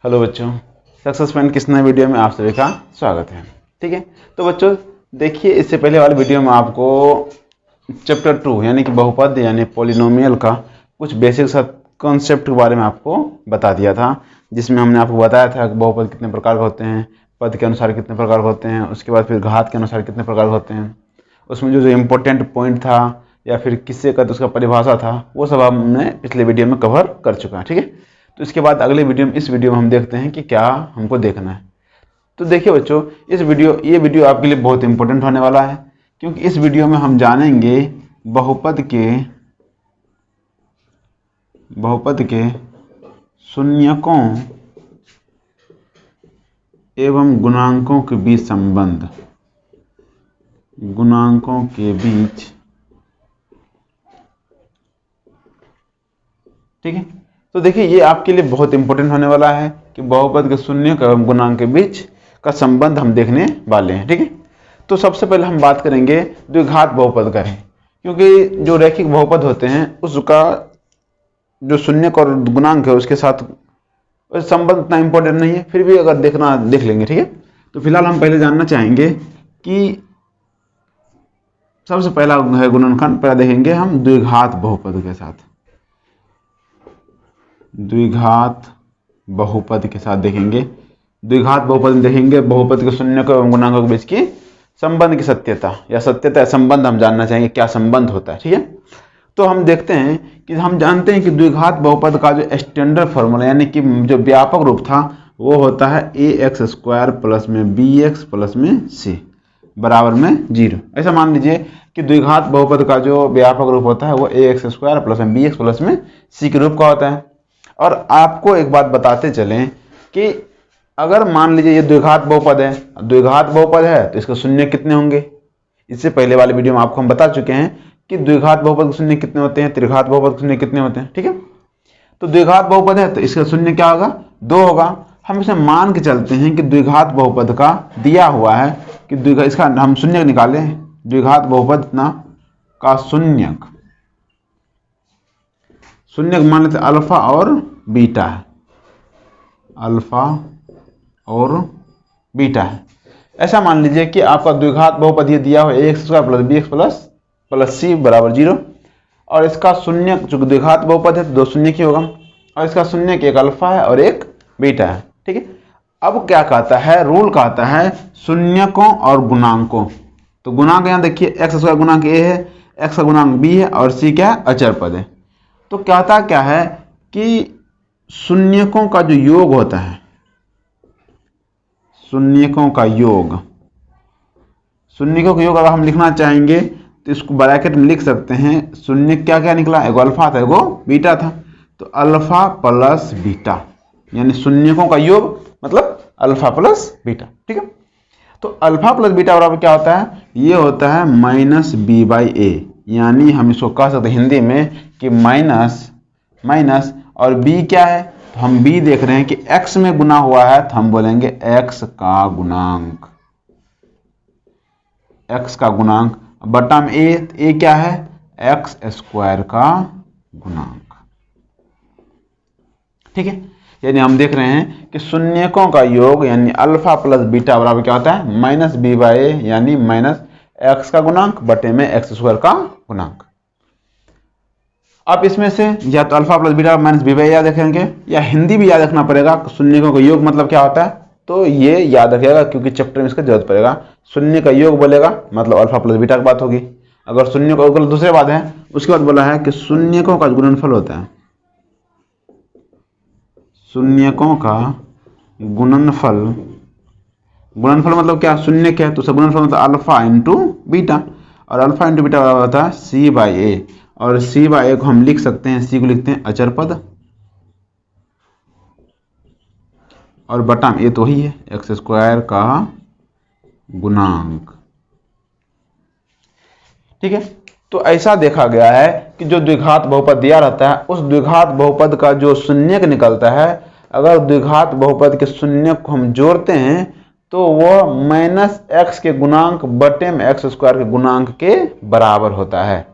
Hello बच्चों, success point किस नए वीडियो में आप सभी का स्वागत है। ठीक है, तो बच्चों देखिए, इससे पहले वाले वीडियो में आपको चैप्टर 2 यानी कि बहुपद यानी पॉलिनोमियल का कुछ बेसिक कॉन्सेप्ट के बारे में आपको बता दिया था, जिसमें हमने आपको बताया था कि बहुपद कितने प्रकार के होते हैं, पद के अनुसार कितने प्रकार के होते हैं, उसके बाद फिर घात के अनुसार कितने प्रकार के होते हैं। उसमें जो इम्पोर्टेंट पॉइंट था या फिर किससे का उसका परिभाषा था, वो सब हमने पिछले वीडियो में कवर कर चुका है। ठीक है, तो इसके बाद अगले वीडियो में, इस वीडियो में हम देखते हैं कि क्या हमको देखना है। तो देखिए बच्चों, ये वीडियो आपके लिए बहुत इंपॉर्टेंट होने वाला है, क्योंकि इस वीडियो में हम जानेंगे बहुपद के शून्यकों एवं गुणांकों के बीच संबंध, गुणांकों के बीच। ठीक है, तो देखिए ये आपके लिए बहुत इंपॉर्टेंट होने वाला है कि बहुपद के शून्य एवं गुणांक के बीच का संबंध हम देखने वाले हैं। ठीक है, तो सबसे पहले हम बात करेंगे द्विघात बहुपद का है, क्योंकि जो रैखिक बहुपद होते हैं उसका जो शून्य और गुणांक है उसके साथ संबंध इतना इंपॉर्टेंट नहीं है, फिर भी अगर देखना देख लेंगे। ठीक है, तो फिलहाल हम पहले जानना चाहेंगे कि सबसे पहला है गुणनखंड। पहला देखेंगे हम द्विघात बहुपद के साथ, द्विघात बहुपद के साथ देखेंगे। द्विघात बहुपद में देखेंगे बहुपद के शून्य एवं गुणांकों के बीच की संबंध की सत्यता या संबंध हम जानना चाहेंगे, क्या संबंध होता है। ठीक है, तो हम देखते हैं कि हम जानते हैं कि द्विघात बहुपद का जो स्टैंडर्ड फॉर्मूला यानी कि जो व्यापक रूप था वो होता है ax² प्लस में bx प्लस में c बराबर में 0। ऐसा मान लीजिए कि द्विघात बहुपद का जो व्यापक रूप होता है वो ax² प्लस में bx प्लस में c के रूप का होता है। और आपको एक बात बताते चलें कि अगर मान लीजिए ये द्विघात बहुपद है तो इसके शून्य कितने होंगे। इससे पहले वाले वीडियो में आपको हम बता चुके हैं कि द्विघात बहुपद के शून्य कितने होते हैं, त्रिघात बहुपद के शून्य कितने होते हैं। ठीक है, तो द्विघात बहुपद है तो इसका शून्य क्या होगा, 2 होगा। हम इसे मान के चलते हैं कि द्विघात बहुपद का दिया हुआ है कि इसका हम शून्य निकालें, द्विघात बहुपद का शून्यक मान लेते अल्फा और बीटा है, अल्फा और बीटा है। ऐसा मान लीजिए कि आपका द्विघात बहुपद ये दिया हुआ है ax² plus bx plus c बराबर 0, और इसका शून्य जो द्विघात बहुपद है तो 2 शून्य की होगा, और इसका शून्य एक अल्फा है और एक बीटा है। ठीक है, अब क्या कहता है, रूल कहता है शून्यकों और गुणांकों। तो गुणांक यहाँ देखिए x² गुणांक a है, x का गुणांक b है और c क्या है, अचर पद है। तो कहता क्या है कि शून्यकों का जो योग होता है, शून्यकों का योग अगर हम लिखना चाहेंगे तो इसको ब्रैकेट में लिख सकते हैं। शून्य क्या क्या निकला, एगो अल्फा था एगो बीटा था, तो अल्फा प्लस बीटा यानी शून्यकों का योग मतलब अल्फा प्लस बीटा। ठीक है, तो अल्फा प्लस बीटा बराबर क्या होता है, ये होता है -b/a, यानी हम इसको कह सकते हैं हिंदी में कि माइनस और b क्या है, तो हम b देख रहे हैं कि x में गुना हुआ है तो हम बोलेंगे x का गुणांक बटा में a क्या है, x² का गुणांक। ठीक है, यानी हम देख रहे हैं कि शून्यकों का योग यानी अल्फा प्लस बीटा बराबर क्या होता है, -b/a यानी -x का गुणांक बटे में x² का गुणांक। आप इसमें से या तो अल्फा प्लस बीटा -b/a याद रखेंगे या हिंदी भी याद रखना पड़ेगा। शून्यकों का योग मतलब क्या होता है, तो ये याद रखिएगा क्योंकि चैप्टर में इसका जरूरत पड़ेगा। शून्य का योग बोलेगा मतलब अल्फा प्लस बीटा की बात होगी। अगर शून्य का योग दूसरे बात है, उसके बाद बोला है कि शून्यकों का गुणनफल होता है, शून्यकों का गुणनफल मतलब क्या, शून्य क्या है तो गुणनफल मतलब अल्फा इंटू बीटा, और अल्फा इंटू बीटा बराबर होता है c/a, और c/a को हम लिख सकते हैं, c को लिखते हैं अचर पद और बटा में a तो वही है x² का गुणांक। ठीक है, तो ऐसा देखा गया है कि जो द्विघात बहुपद दिया रहता है उस द्विघात बहुपद का जो शून्यक निकलता है, अगर द्विघात बहुपद के शून्यक को हम जोड़ते हैं तो वह -x के गुणांक बटे में x² के गुणांक के बराबर होता है।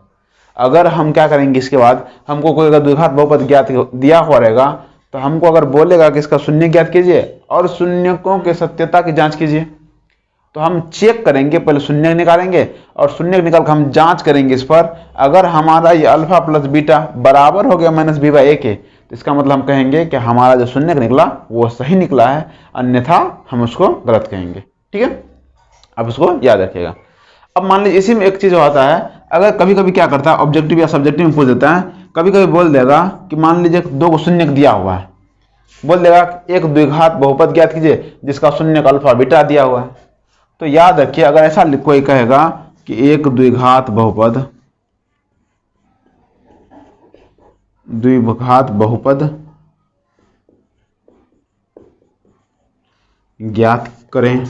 अगर हम क्या करेंगे, इसके बाद हमको कोई अगर द्विघात बहुपद ज्ञात दिया हुआ रहेगा तो हमको अगर बोलेगा कि इसका शून्य ज्ञात कीजिए और शून्यकों के सत्यता की जांच कीजिए, तो हम चेक करेंगे, पहले शून्य निकालेंगे और शून्य निकाल कर हम जांच करेंगे इस पर। अगर हमारा ये अल्फा प्लस बीटा बराबर हो गया माइनस बी बाई ए के, तो इसका मतलब हम कहेंगे कि हमारा जो शून्य निकला वो सही निकला है, अन्यथा हम उसको गलत कहेंगे। ठीक है, अब उसको याद रखिएगा। अब मान लीजिए इसी में एक चीज होता है, अगर कभी कभी क्या करता है ऑब्जेक्टिव या सब्जेक्टिव में पूछ देता है, कभी कभी बोल देगा कि मान लीजिए दो को शून्य दिया हुआ है, बोल देगा एक द्विघात बहुपद ज्ञात कीजिए जिसका शून्य अल्फा बीटा दिया हुआ है। तो याद रखिए, अगर ऐसा कोई कहेगा कि एक द्विघात बहुपद ज्ञात करें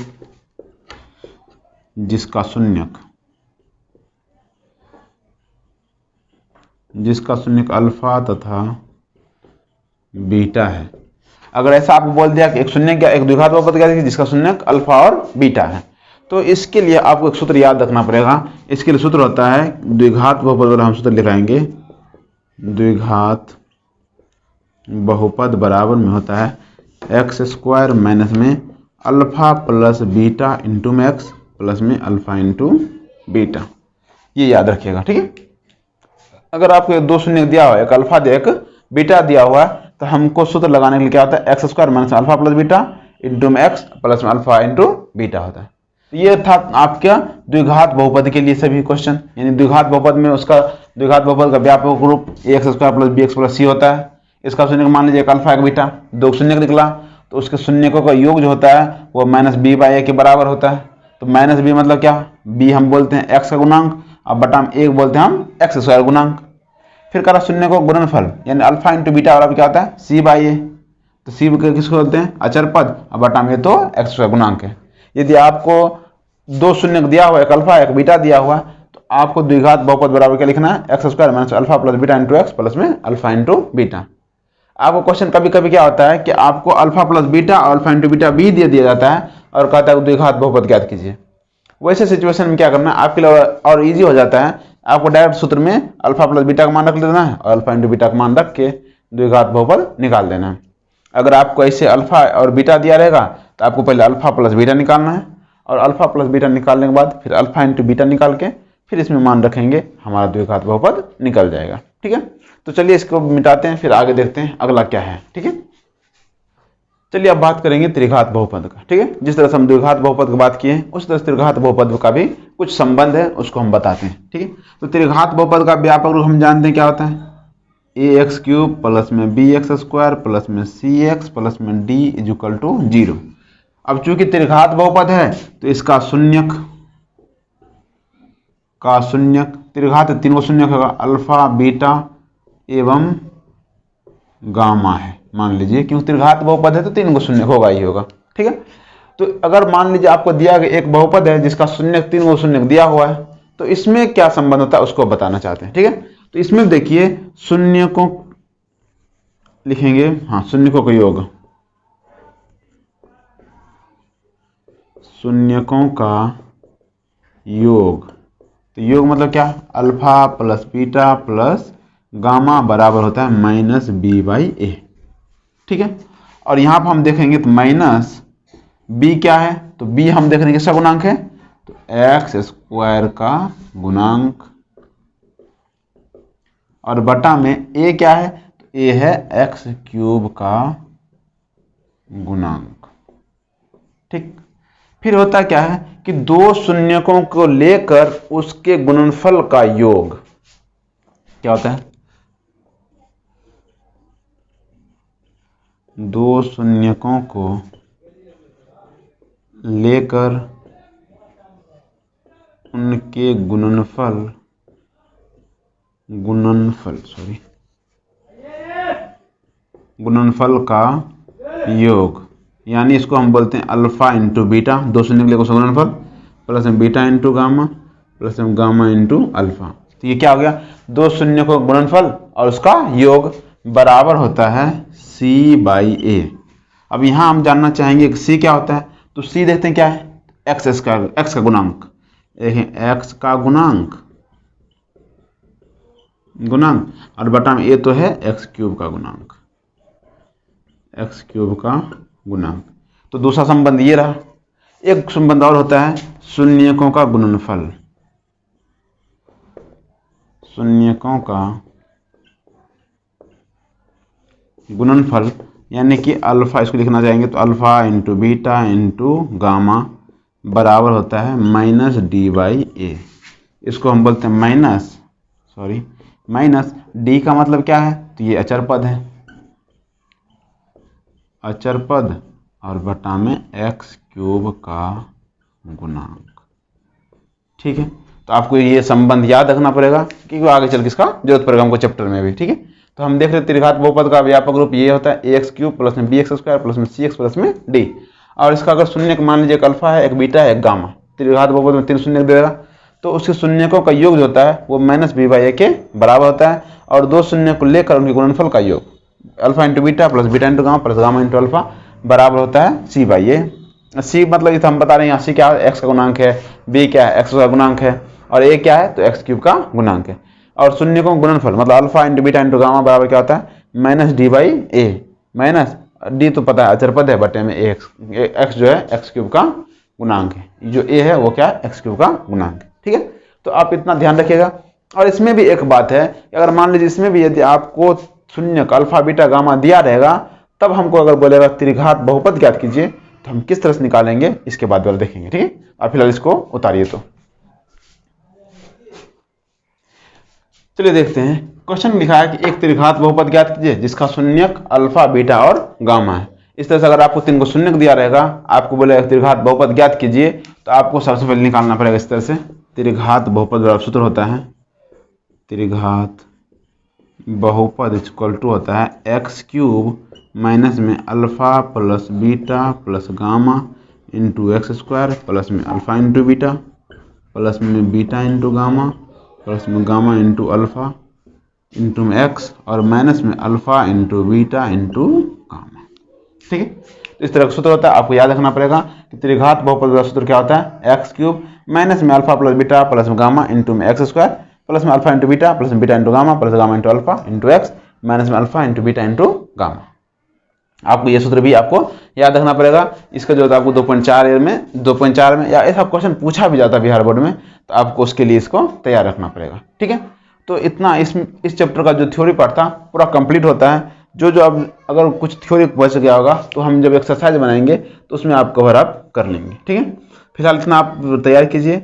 जिसका शून्यक अल्फा तथा बीटा है। अगर ऐसा आपको बोल दिया कि एक द्विघात बहुपद ज्ञात कीजिए जिसका शून्यक अल्फा और बीटा है, तो इसके लिए आपको एक सूत्र याद रखना पड़ेगा। इसके लिए सूत्र होता है द्विघात बहुपद, अगर हम सूत्र लिखाएंगे द्विघात बहुपद बराबर में होता है एक्स स्क्वायर माइनस में अल्फा प्लस बीटा इंटू में एक्स प्लस में अल्फा इंटू बीटा। ये याद रखिएगा। ठीक है, अगर आपको दो शून्य दिया हुआ है, एक अल्फा दिया एक बीटा दिया हुआ है, तो हमको सूत्र लगाने के लिए क्या होता है x square minus alpha plus beta into में एक्स प्लस में अल्फा इंटू बीटा होता है। तो ये था आपका द्विघात बहुपद के लिए सभी क्वेश्चन। यानी द्विघात बहुपद में उसका द्विघात बहुपद का व्यापक रूप x square plus b x plus c होता है। इसका शून्य मान लीजिए एक अल्फा एक बीटा, दो शून्य निकला, तो उसके शून्यकों का योग जो होता है वो माइनस बी बाई ए के बराबर होता है। तो माइनस बी मतलब क्या, बी हम बोलते हैं एक्स का गुणांक, अब बटा में एक बोलते हैं हम एक्स स्क्वायर गुणांक। फिर करा शून्य को गुणनफल, यानी अल्फा इंटू बीटा बराबर क्या होता है सी बाई ए। तो सी किसको बोलते हैं अचर पद, अब बटा में तो एक्स स्क्वायर गुणांक है। यदि आपको दो शून्य दिया हुआ, एक अल्फा एक बीटा दिया हुआ, तो आपको द्विघात बहुपद बराबर क्या लिखना है x square minus alpha plus beta into x plus में अल्फा इंटू बीटा। आपको क्वेश्चन कभी कभी क्या होता है कि आपको अल्फा प्लस बीटा और अल्फा इंटू बीटा भी दे दिया जाता है और कहता है द्विघात बहुपद ज्ञात कीजिए। वैसे सिचुएशन में क्या करना है आपके लिए और इजी हो जाता है, आपको डायरेक्ट सूत्र में अल्फा प्लस बीटा का मान रख लेना है और अल्फा इंटू बीटा का मान रख के द्विघात बहुपद निकाल देना है। अगर आपको ऐसे अल्फा और बीटा दिया रहेगा तो आपको पहले अल्फा प्लस बीटा निकालना है और अल्फा प्लस बीटा निकालने के बाद फिर अल्फा इंटू बीटा निकाल के फिर इसमें मान रखेंगे, हमारा द्विघात बहुपद निकल जाएगा। ठीक है, तो चलिए इसको मिटाते हैं, फिर आगे देखते हैं अगला क्या है। ठीक है, चलिए अब बात करेंगे त्रिघात बहुपद का। ठीक है, जिस तरह से हम द्विघात बहुपद की बात किए उस तरह से त्रिघात बहुपद का भी कुछ संबंध है, उसको हम बताते हैं। ठीक है, तो त्रिघात बहुपद का व्यापक रूप हम जानते हैं क्या होता है, ए एक्स क्यूब प्लस में बी एक्स स्क्वायर प्लस में सी एक्स प्लस में डी इज इक्वल टू 0। अब चूंकि त्रिघात बहुपद है तो इसका शून्यक त्रिघात तीन को शून्यक होगा, अल्फा बीटा एवं गामा है मान लीजिए, क्योंकि त्रिघात बहुपद है तो तीन को शून्य होगा ही होगा। ठीक है, तो अगर मान लीजिए आपको दिया गया एक बहुपद है जिसका शून्य तीन को शून्य दिया हुआ है, तो इसमें क्या संबंध होता है उसको बताना चाहते हैं। ठीक है, तो इसमें देखिए शून्य को लिखेंगे, हाँ शून्यकों का योग, शून्यकों का योग, तो योग मतलब क्या, alpha plus beta plus gamma बराबर होता है माइनस बी बाई ए। ठीक है, और यहां पर हम देखेंगे तो माइनस बी क्या है, तो बी हम देख रहे हैं किसका गुणांक है, तो एक्स स्क्वायर का गुणांक, और बटा में ए क्या है, तो ए है एक्स क्यूब का गुणांक। ठीक, फिर होता क्या है कि दो शून्यकों को लेकर उसके गुणनफल का योग क्या होता है, दो शून्यकों को लेकर उनके गुणनफल का योग, यानी इसको हम बोलते हैं अल्फा इंटू बीटा, दो शून्य के लिए उसका गुणनफल प्लस में बीटा इंटू गामा प्लस में गामा इंटू अल्फा। तो ये क्या हो गया, दो शून्य को गुणनफल और उसका योग बराबर होता है सी बाई ए। अब यहाँ हम जानना चाहेंगे कि सी क्या होता है, तो सी देखते हैं क्या है, एक्स का गुणांक, एक्स का गुणांक और बटा में ए तो है एक्स क्यूब का गुणांक। एक्स क्यूब का गुणांक। तो दूसरा संबंध ये रहा। एक संबंध और होता है शून्यकों का गुणनफल। शून्यकों का गुणनफल यानी कि अल्फा, इसको लिखना चाहेंगे तो alpha into beta into gamma बराबर होता है माइनस डी बाई ए। इसको हम बोलते हैं माइनस डी का मतलब क्या है, तो ये अचर पद है, अचर पद और बटा में एक्स क्यूब का गुणांक। ठीक है, तो आपको ये संबंध याद रखना पड़ेगा क्योंकि आगे चल के इसका जरूरत पड़ेगा हमको चैप्टर में भी। ठीक है, तो हम देख रहे हैं त्रिघात बहुपद का व्यापक रूप ये होता है एक्स क्यूब प्लस में बी एक्स स्क्वायर प्लस में सी एक्स प्लस में डी। और इसका अगर शून्य मान लीजिए एक अल्फा है, एक बीटा है, एक गामा, त्रिघात बहुपद में 3 शून्य देगा, तो उसके शून्यकों का योग जो होता है वो माइनस बी बाई ए के बराबर होता है। और 2 शून्य को लेकर उनके गुणनफल का योग alpha into beta plus beta into gamma plus gamma into alpha बराबर होता है सी बाई ए। सी मतलब ये तो हम बता रहे हैं यहाँ सी क्या है, एक्स का गुणांक है, बी क्या है, एक्स का गुणांक है, और ए क्या है तो एक्स क्यूब का गुणांक है। और शून्यकों का गुणनफल मतलब alpha into beta into gamma बराबर क्या होता है minus D by A. Minus D तो पता है अचर पद है, बटे में एक्स जो है एक्स क्यूब का गुणांक है, जो ए है वो क्या है एक्स क्यूब का गुणांक है। ठीक है, तो आप इतना ध्यान रखिएगा। और इसमें भी एक बात है, अगर मान लीजिए इसमें भी यदि आपको शून्य अल्फा बीटा गामा दिया रहेगा, तब हमको अगर बोलेगा त्रिघात बहुपद ज्ञात कीजिए, तो हम किस तरह से निकालेंगे इसके बाद वाला देखेंगे। ठीक है, आप फिलहाल इसको उतारिए। तो चलिए देखते हैं, क्वेश्चन लिखा है कि एक त्रिघात बहुपद ज्ञात कीजिए जिसका शून्यक अल्फा बीटा और गामा है। इस तरह से अगर आपको 3 को शून्यक दिया रहेगा, आपको बोले त्रिघात बहुपद ज्ञात कीजिए, तो आपको सबसे पहले निकालना पड़ेगा इस तरह से त्रिघात बहुपद बराबर सूत्र होता है त्रिघात बहुपद इक्वल टू होता है एक्स क्यूब माइनस में alpha plus beta plus gamma into x square plus में अल्फा इंटू बीटा प्लस में बीटा इंटू गामा प्लस में गामा इंटू अल्फा इंटू में एक्स और माइनस में alpha into beta into gamma. ठीक है, तो इस तरह का सूत्र होता है, आपको याद रखना पड़ेगा कि त्रिघात बहुपद का सूत्र क्या होता है एक्स क्यूब माइनस में अल्फा प्लस बीटा प्लस में गामा इंटू में एक्स स्क्वायर प्लस में अल्फा इंटू बीटा प्लस में beta into gamma plus gamma into alpha into x minus में alpha into beta into gamma. आपको ये सूत्र भी आपको याद रखना पड़ेगा। इसका जो आपको 2.4 में या ऐसा क्वेश्चन पूछा भी जाता है बिहार बोर्ड में, तो आपको उसके लिए इसको तैयार रखना पड़ेगा। ठीक है, तो इतना इस चैप्टर का जो थ्योरी पार्ट था पूरा कंप्लीट होता है। जो अब अगर कुछ थ्योरी बच गया होगा तो हम जब एक्सरसाइज बनाएंगे तो उसमें आप कवर अप कर लेंगे। ठीक है, फिलहाल इतना आप तैयार कीजिए।